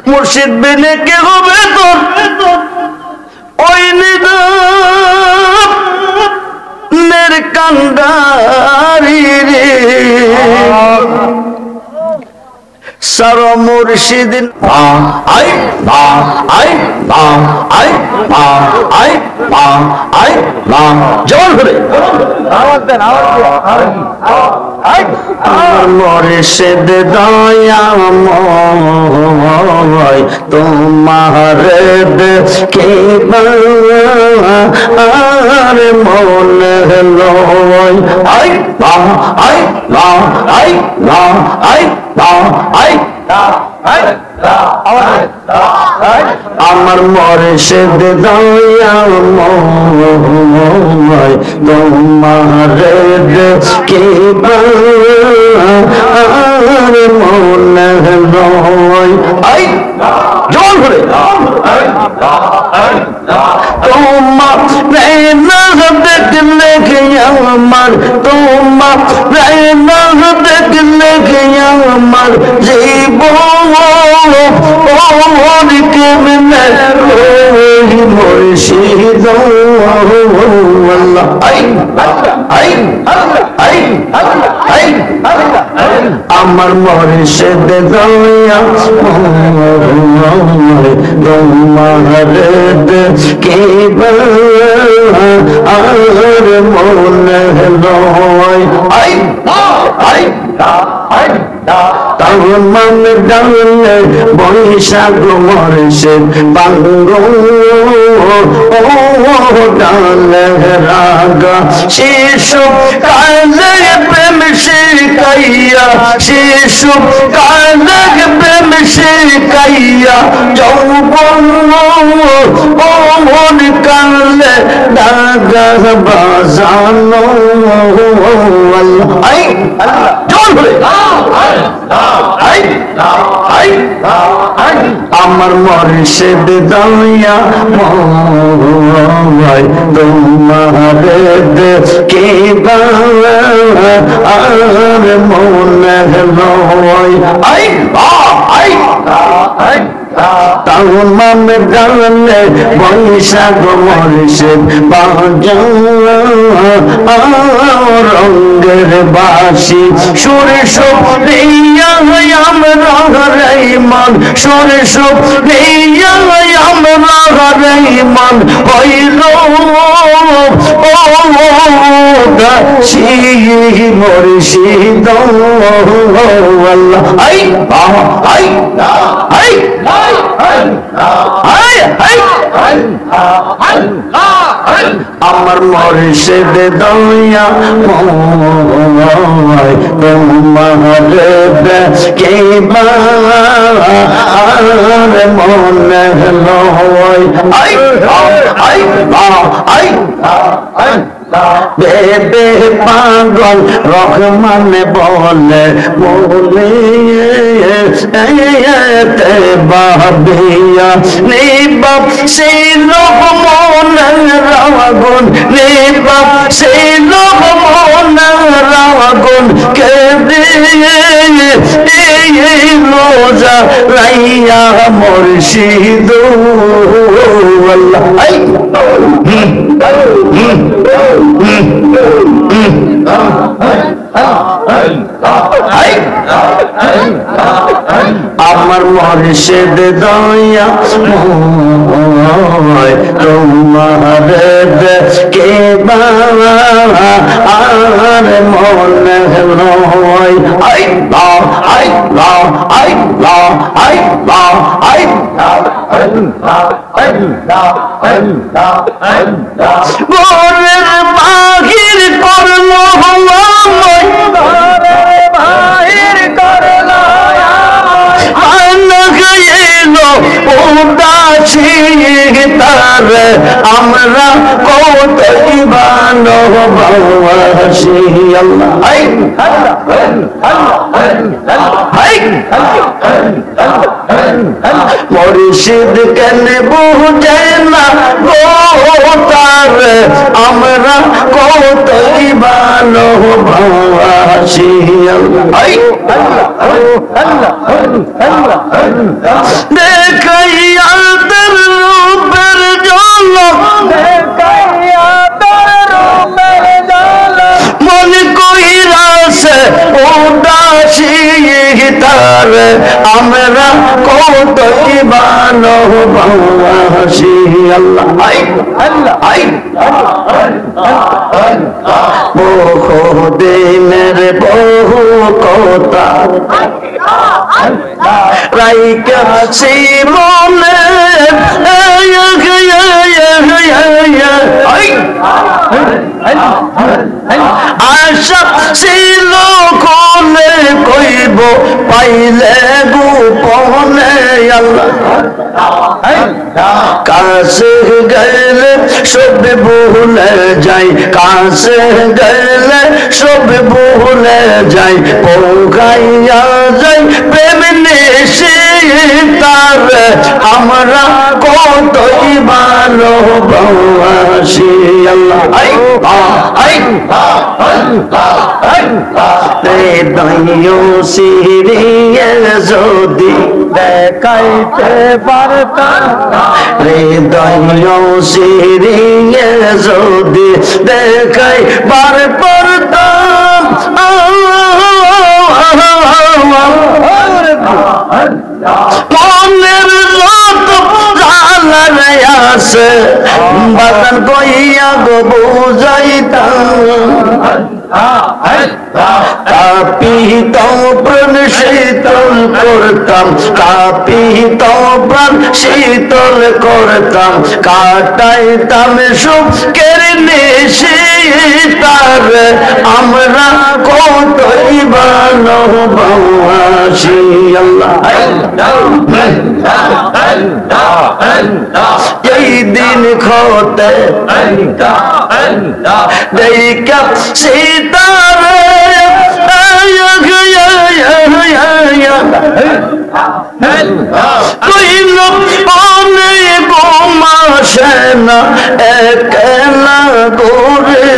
মুর্শিদ বিনে কে হবে তোর ওই নিদানের কান্ডারি রে সর মুর্শিদ আই আই আই আই আই জোর করে আওয়াজ দেন মুর্শিদ দয়াময় তোমার দেখে আর মন লয় আই আই আই আই আই আমার মুর্শিদ দয়াময় তোমার দেখে আর মন লয় আই জোর করে তোমার প্রেমা দেখলে আমার তোমার প্রেমা দেখলে আমার জীবন কেমনে মুর্শিদ আমার মুর্শিদ দয়া তোমার কে আর মনে লয় তামাম ডালে বৈশাখ মুর্শিদ বাঙ্গো ডালে রাগা শিশু কালে প্রেম শিখাইয়া শিশু কালে প্রেম শিখাইয়া যৌবন মন কালে দাগা বাজানো আল্লাহ জোর করে আমার মুর্শিদ দয়া ময় তোমার কে আর মনে লয় তামাম ডালে বৈশাখ মুর্শিদ রঙ্গের বাসি সুরে সুরিয়া আমরা রইমান সুরে সুরিয়া আমরা রইমান হইল দাসি মুর্শিদ আল্লাহ আই আই আই আমার মুর্শিদ দয়া তোমার কে আর মনে লয় বেবে পাগল রহমান বলে বলে বাবিয়া নিবাব সেই লোক মনের রাগুন নিবাব সেই লোক মনের রাগুন কে দিয়ে রোজা রাইয়া মুর্শিদ আল্লাহ আমার মুর্শিদ দয়া তোমার কে আর মনে লয় আই আই আই আই আই গোরের বাহির করলো বাহির করলো উদাসী তার আমরা কতই ভালোবাসি মুর্শিদ কেন বুঝে না গো তার আমরা কতই ভালোবাসি। দেখাইয়া তার রূপের ঝলক, মন কইরাছে উদাসী তার আমরা কতই ভালোবাসি। আল্লাহ বহু দিনের বহু কথা রাইকাছি মনে, আশা ছিল কোনে কইব পাইলে গোপনে। আল্লাহ কাছে গেলে সব ভুলে যাই, কাছে গেলে সব ভুলে যাই, পোগাইয়া যাই প্রেম নেশে তার আমরা কতই ভালোবাসি। আল্লাহ হৃদয় সিরিয়ে যদি দেখাইতে পারতাম, হৃদয় সিরিয়ে যদি দেখাইবার পারতাম, মনের যত জালারে আছে বাগান কইয়া গো বুঝাইতাম, কাঁপিত প্রাণ শীতল করতাম, কাঁপিত প্রাণ শীতল করতাম, কাটাইতাম সুখের নিশি তার আমরা কতই ভালোবাসি। আল্লাহ এই দিন খতে দেখা সীতারে কইল অনেক মাসে না একলা করে,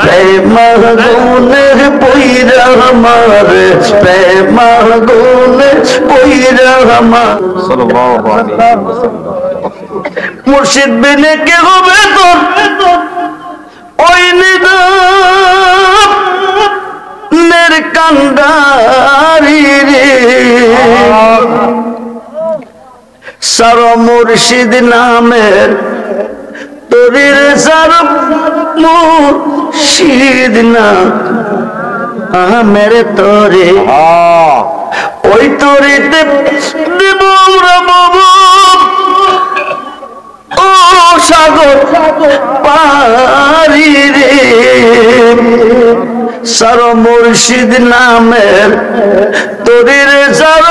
প্রেম গুনে পইরা মারে, প্রেম গুনে পইরা মার। মুর্শিদ বিনে কে হবে তোর ওই নিদানের কান্ডারি রে, সার মুর্শিদ নামের তোরির সার মুর্শিদ না মেরে তোরে, ওই তোরিতে দেব আমরা বাবু ও সাগর পারি রে, সার মুর্শিদ নামের তোরির সার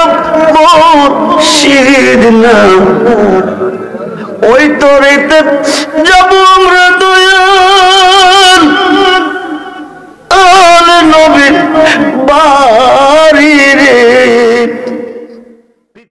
মুর্শিদ না